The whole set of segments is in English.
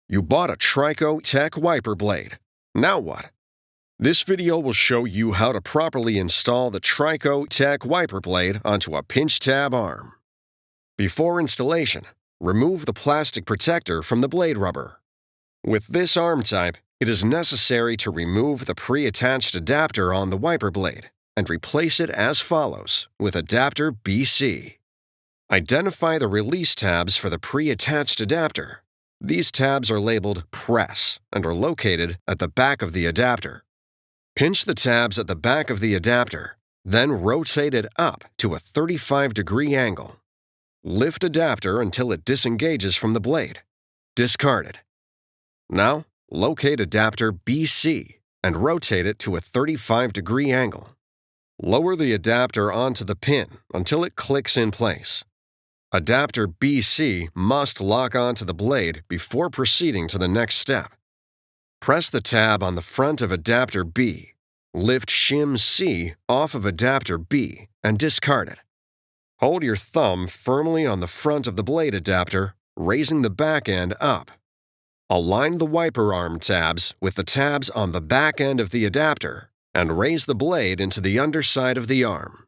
You bought a TRICO Tech wiper blade. Now what? This video will show you how to properly install the TRICO Tech wiper blade onto a pinch tab arm. Before installation, remove the plastic protector from the blade rubber. With this arm type, it is necessary to remove the pre-attached adapter on the wiper blade and replace it as follows with adapter BC. Identify the release tabs for the pre-attached adapter. These tabs are labeled Press and are located at the back of the adapter. Pinch the tabs at the back of the adapter, then rotate it up to a 35-degree angle. Lift adapter until it disengages from the blade. Discard it. Now, locate adapter BC and rotate it to a 35-degree angle. Lower the adapter onto the pin until it clicks in place. Adapter BC must lock onto the blade before proceeding to the next step. Press the tab on the front of adapter B. Lift shim C off of adapter B and discard it. Hold your thumb firmly on the front of the blade adapter, raising the back end up. Align the wiper arm tabs with the tabs on the back end of the adapter and raise the blade into the underside of the arm.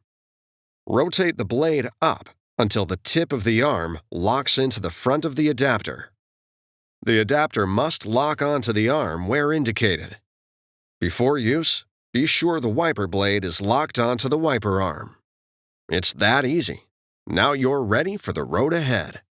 Rotate the blade up until the tip of the arm locks into the front of the adapter. The adapter must lock onto the arm where indicated. Before use, be sure the wiper blade is locked onto the wiper arm. It's that easy. Now you're ready for the road ahead.